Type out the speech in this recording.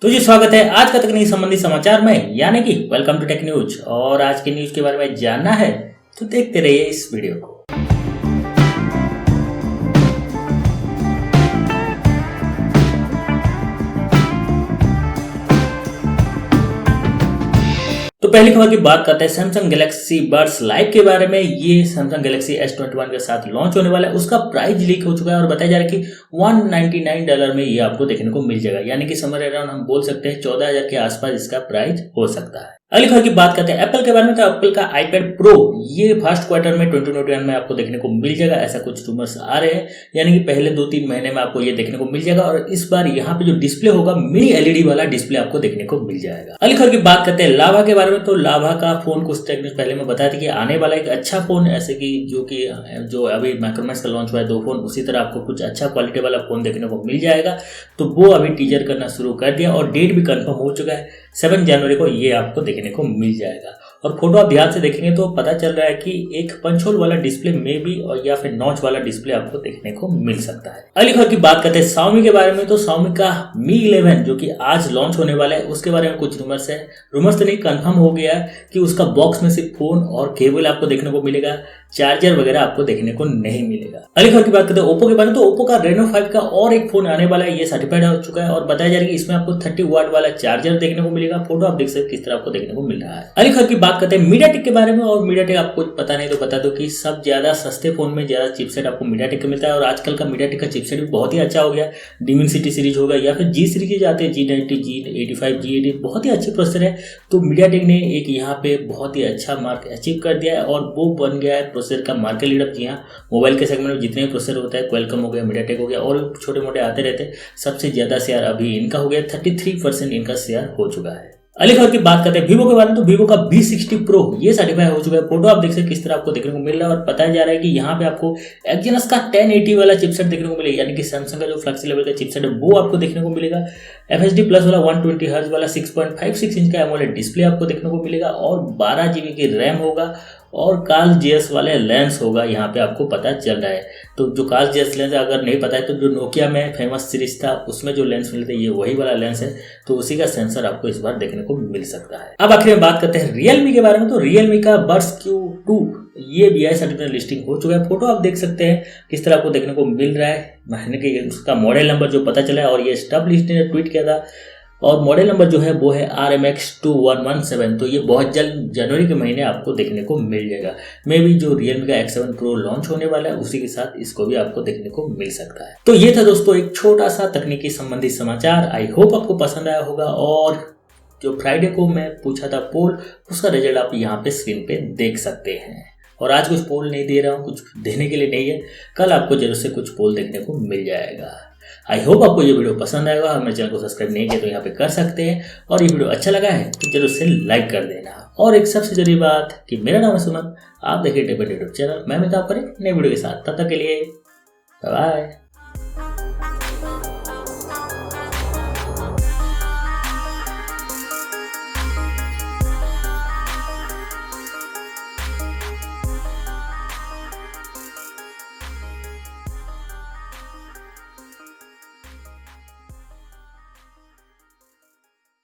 तो जी स्वागत है आज का तकनीक संबंधी समाचार में, यानी कि वेलकम टू टेक न्यूज। और आज के न्यूज के बारे में जानना है तो देखते रहिए इस वीडियो को। तो पहली खबर की बात करते हैं सैमसंग गैलेक्सी बड्स लाइव के बारे में। ये सैमसंग गैलेक्सी S21 के साथ लॉन्च होने वाला है। उसका प्राइस लीक हो चुका है और बताया जा रहा है कि $199 में ये आपको देखने को मिल जाएगा, यानी कि समर अराउंड हम बोल सकते हैं 14,000 के आसपास इसका प्राइस हो सकता है। अगली खबर की बात करते हैं एप्पल के बारे में। तो एप्पल का iPad Pro ये फर्स्ट क्वार्टर में 2021 में आपको देखने को मिल जाएगा, ऐसा कुछ रूमर्स आ रहे हैं, यानी कि पहले 2-3 महीने में आपको ये देखने को मिल जाएगा। और इस बार यहाँ पे जो डिस्प्ले होगा मिनी LED वाला डिस्प्ले आपको देखने को मिल जाएगा। अगली खबर की बात करते हैं लावा के बारे में। तो लावा का फोन कुछ टेक्निक पहले मैं बताया था कि आने वाला एक अच्छा फोन, ऐसे कि जो अभी माइक्रोमैक्स का लॉन्च हुआ है 2 फोन, उसी तरह आपको कुछ अच्छा क्वालिटी वाला फोन देखने को मिल जाएगा। तो वो अभी टीजर करना शुरू कर दिया और डेट भी कंफर्म हो चुका है, 7 जनवरी को ये आपको देखने को मिल जाएगा। और फोटो आप ध्यान से देखेंगे तो पता चल रहा है कि एक पंच होल वाला डिस्प्ले में भी और या फिर नॉच वाला डिस्प्ले आपको देखने को मिल सकता है। अगली खबर की बात करते हैं Xiaomi के बारे में। तो Xiaomi का Mi 11 जो कि आज लॉन्च होने वाला है, उसके बारे में कुछ रूमर्स है। रूमर्स तो नहीं, कंफर्म हो गया है कि उसका बॉक्स में सिर्फ फोन और केबल आपको देखने को मिलेगा, चार्जर वगैरह आपको देखने को नहीं मिलेगा। अगली खबर की बात करते हैं ओप्पो के बारे में। तो ओप्पो का Reno 5 का और एक फोन आने वाला है, ये सर्टिफाइड हो चुका है और बताया जा रहा है कि इसमें आपको 30 वाट वाला चार्जर देखने को मिलेगा। फोटो आप देख सकते हैं किस तरह आपको देखने को मिल रहा है। अगली खबर की बात करते हैं मीडियाटेक के बारे में। और मीडियाटेक आपको पता नहीं तो बता दो कि सब ज्यादा सस्ते फोन में ज्यादा चिपसेट आपको मीडियाटेक का मिलता है। और आजकल का मीडियाटेक का चिपसेट भी बहुत ही अच्छा हो गया। डिमेंसिटी सीरीज होगा या फिर जी सीरीज आते हैं, G90, G85, G80, बहुत ही अच्छे प्रोसेसर है। तो मीडियाटेक ने एक यहाँ पे बहुत ही अच्छा मार्क अचीव कर दिया है और वो बन गया है प्रोसेसर का मार्केट लीडर। जी हाँ, मोबाइल के सेगमेंट में जितने प्रोसेसर होता है, क्वालकॉम हो गया, मीडियाटेक हो गया और छोटे मोटे आते रहते हैं, सबसे ज्यादा शेयर अभी इनका हो गया, 33% इनका शेयर हो चुका है। अगली खबर की बात करते हैं वीवो के बारे में। तो वीवो का V60 Pro ये सर्टिफाई हो चुका है। फोटो आप देख सकते हैं किस तरह आपको देखने को मिल रहा है और बताया जा रहा है कि यहाँ पे आपको एक्जीनोस का 1080 वाला चिपसेट देखने को मिलेगा, यानी कि सैमसंग का जो फ्लैगशिप लेवल का चिपसेट है वो आपको देखने को मिलेगा। FHD प्लस वाला 120 हर्ट्ज वाला 6.56 इंच का एमोलेड डिस्प्ले आपको देखने को मिलेगा और 12 GB की रैम होगा और कार्ल जेएस वाले लेंस होगा, यहाँ पे आपको पता चल रहा है। तो जो कार्ल जेएस लेंस अगर नहीं पता है तो जो नोकिया में फेमस सीरीज था उसमें जो लेंस मिलते ये वही वाला लेंस है। तो उसी का सेंसर आपको इस बार देखने को मिल सकता है। अब आखिर में बात करते हैं Realme के बारे में। तो Realme का बड्स Q2 ये BI सर्टिफिकेट लिस्टिंग हो चुका है। फोटो आप देख सकते हैं किस तरह आपको देखने को मिल रहा है। महीने के उसका मॉडल नंबर जो पता चला है और ये स्टफ लिस्ट ने ट्वीट किया था और मॉडल नंबर जो है वो है RMX2117। तो ये बहुत जल्द जनवरी के महीने आपको देखने को मिल जाएगा। मे भी जो Realme का X7 Pro लॉन्च होने वाला है उसी के साथ इसको भी आपको देखने को मिल सकता है। तो ये था दोस्तों एक छोटा सा तकनीकी संबंधी समाचार। आई होप आपको पसंद आया होगा। और जो फ्राइडे को मैं पूछा था पोल, उसका रिजल्ट आप यहाँ पे स्क्रीन पे देख सकते हैं। और आज कुछ पोल नहीं दे रहा हूँ, कुछ देने के लिए नहीं है, कल आपको जरूर से कुछ पोल देखने को मिल जाएगा। आई होप आपको ये वीडियो पसंद आएगा। मेरे चैनल को सब्सक्राइब नहीं किया तो यहाँ पे कर सकते हैं और ये वीडियो अच्छा लगा है तो जरूर से लाइक कर देना। और एक सबसे जरूरी बात कि मेरा नाम है सुमन, आप देखिए टेक यूट्यूब चैनल। मैं मिलता हूं आपको नई वीडियो के साथ, तब तक के लिए बाय बाय।